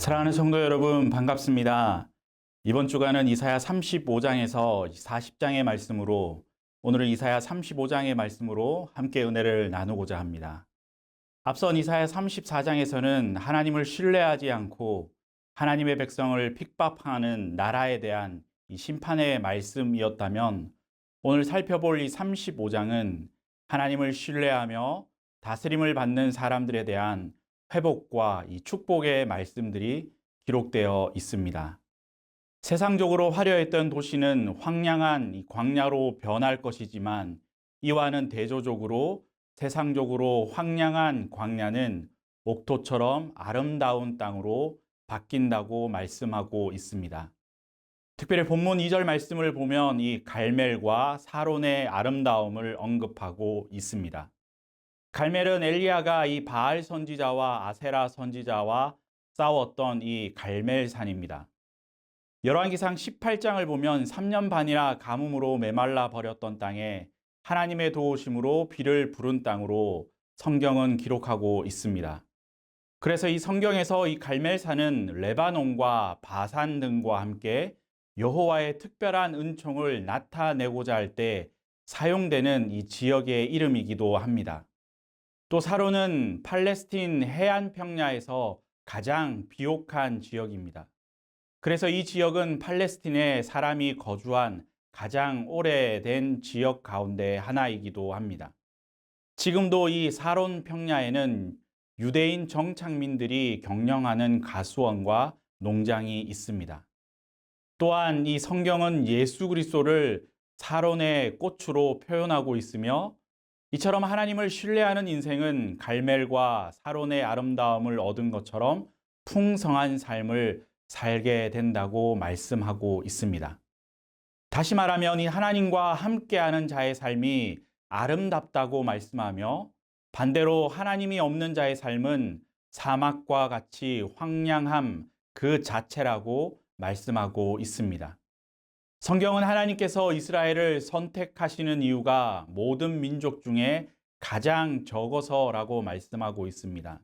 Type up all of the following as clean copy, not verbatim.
사랑하는 성도 여러분, 반갑습니다. 이번 주간은 이사야 35장에서 40장의 말씀으로, 오늘은 이사야 35장의 말씀으로 함께 은혜를 나누고자 합니다. 앞선 이사야 34장에서는 하나님을 신뢰하지 않고 하나님의 백성을 핍박하는 나라에 대한 이 심판의 말씀이었다면, 오늘 살펴볼 이 35장은 하나님을 신뢰하며 다스림을 받는 사람들에 대한 회복과 이 축복의 말씀들이 기록되어 있습니다. 세상적으로 화려했던 도시는 황량한 이 광야로 변할 것이지만, 이와는 대조적으로 세상적으로 황량한 광야는 옥토처럼 아름다운 땅으로 바뀐다고 말씀하고 있습니다. 특별히 본문 2절 말씀을 보면 이 갈멜과 사론의 아름다움을 언급하고 있습니다. 갈멜은 엘리야가 이 바알 선지자와 아세라 선지자와 싸웠던 이 갈멜산입니다. 열왕기상 18장을 보면 3년 반이나 가뭄으로 메말라 버렸던 땅에 하나님의 도우심으로 비를 부른 땅으로 성경은 기록하고 있습니다. 그래서 이 성경에서 이 갈멜산은 레바논과 바산 등과 함께 여호와의 특별한 은총을 나타내고자 할 때 사용되는 이 지역의 이름이기도 합니다. 또 사론은 팔레스틴 해안 평야에서 가장 비옥한 지역입니다. 그래서 이 지역은 팔레스틴에 사람이 거주한 가장 오래된 지역 가운데 하나이기도 합니다. 지금도 이 사론 평야에는 유대인 정착민들이 경영하는 가수원과 농장이 있습니다. 또한 이 성경은 예수 그리스도를 사론의 꽃으로 표현하고 있으며, 이처럼 하나님을 신뢰하는 인생은 갈멜과 사론의 아름다움을 얻은 것처럼 풍성한 삶을 살게 된다고 말씀하고 있습니다. 다시 말하면 이 하나님과 함께하는 자의 삶이 아름답다고 말씀하며, 반대로 하나님이 없는 자의 삶은 사막과 같이 황량함 그 자체라고 말씀하고 있습니다. 성경은 하나님께서 이스라엘을 선택하시는 이유가 모든 민족 중에 가장 적어서라고 말씀하고 있습니다.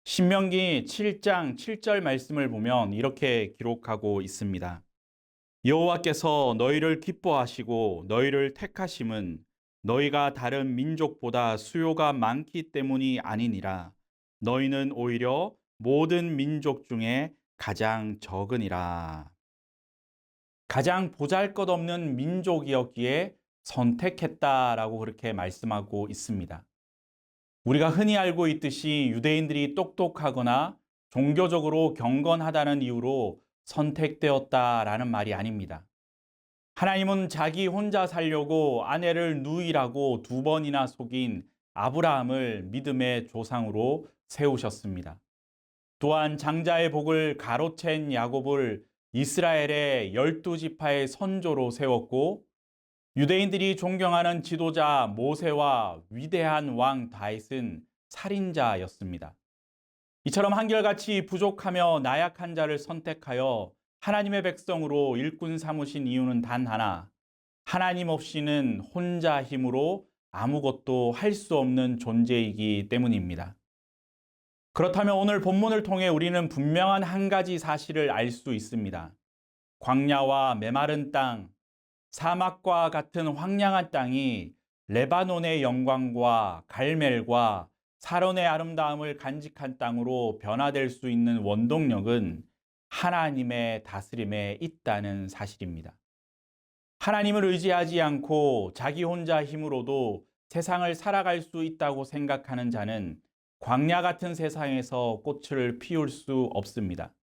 신명기 7장 7절 말씀을 보면 이렇게 기록하고 있습니다. 여호와께서 너희를 기뻐하시고 너희를 택하심은 너희가 다른 민족보다 수요가 많기 때문이 아니니라. 너희는 오히려 모든 민족 중에 가장 적으니라. 가장 보잘것없는 민족이었기에 선택했다라고 그렇게 말씀하고 있습니다. 우리가 흔히 알고 있듯이 유대인들이 똑똑하거나 종교적으로 경건하다는 이유로 선택되었다라는 말이 아닙니다. 하나님은 자기 혼자 살려고 아내를 누이라고 2번이나 속인 아브라함을 믿음의 조상으로 세우셨습니다. 또한 장자의 복을 가로챈 야곱을 이스라엘의 12지파의 선조로 세웠고, 유대인들이 존경하는 지도자 모세와 위대한 왕 다윗은 살인자였습니다. 이처럼 한결같이 부족하며 나약한 자를 선택하여 하나님의 백성으로 일꾼 삼으신 이유는 단 하나, 하나님 없이는 혼자 힘으로 아무것도 할 수 없는 존재이기 때문입니다. 그렇다면 오늘 본문을 통해 우리는 분명한 한 가지 사실을 알 수 있습니다. 광야와 메마른 땅, 사막과 같은 황량한 땅이 레바논의 영광과 갈멜과 사론의 아름다움을 간직한 땅으로 변화될 수 있는 원동력은 하나님의 다스림에 있다는 사실입니다. 하나님을 의지하지 않고 자기 혼자 힘으로도 세상을 살아갈 수 있다고 생각하는 자는 광야 같은 세상에서 꽃을 피울 수 없습니다.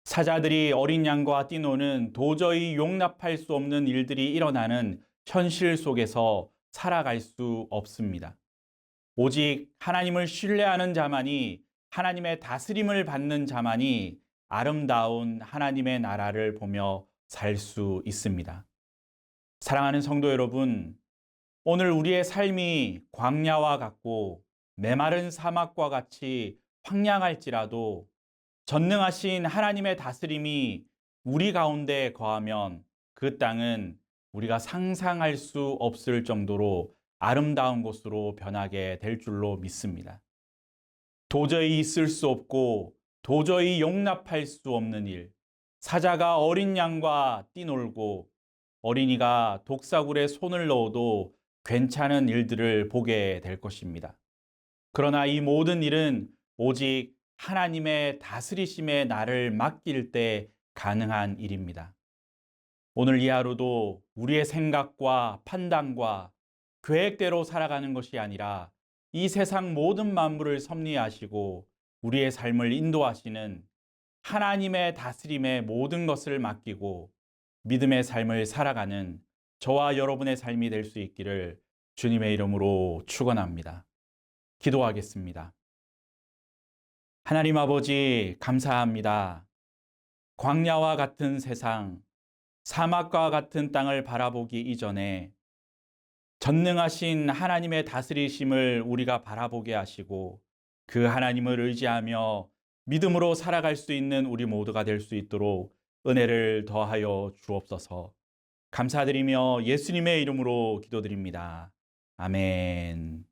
사자들이 어린 양과 뛰노는 도저히 용납할 수 없는 일들이 일어나는 현실 속에서 살아갈 수 없습니다. 오직 하나님을 신뢰하는 자만이, 하나님의 다스림을 받는 자만이 아름다운 하나님의 나라를 보며 살 수 있습니다. 사랑하는 성도 여러분, 오늘 우리의 삶이 광야와 같고 메마른 사막과 같이 황량할지라도 전능하신 하나님의 다스림이 우리 가운데 거하면 그 땅은 우리가 상상할 수 없을 정도로 아름다운 곳으로 변하게 될 줄로 믿습니다. 도저히 있을 수 없고 도저히 용납할 수 없는 일, 사자가 어린 양과 뛰놀고 어린이가 독사굴에 손을 넣어도 괜찮은 일들을 보게 될 것입니다. 그러나 이 모든 일은 오직 하나님의 다스리심에 나를 맡길 때 가능한 일입니다. 오늘 이 하루도 우리의 생각과 판단과 계획대로 살아가는 것이 아니라 이 세상 모든 만물을 섭리하시고 우리의 삶을 인도하시는 하나님의 다스림에 모든 것을 맡기고 믿음의 삶을 살아가는 저와 여러분의 삶이 될 수 있기를 주님의 이름으로 축원합니다. 기도하겠습니다. 하나님 아버지 감사합니다. 광야와 같은 세상, 사막과 같은 땅을 바라보기 이전에 전능하신 하나님의 다스리심을 우리가 바라보게 하시고 그 하나님을 의지하며 믿음으로 살아갈 수 있는 우리 모두가 될 수 있도록 은혜를 더하여 주옵소서. 감사드리며 예수님의 이름으로 기도드립니다. 아멘.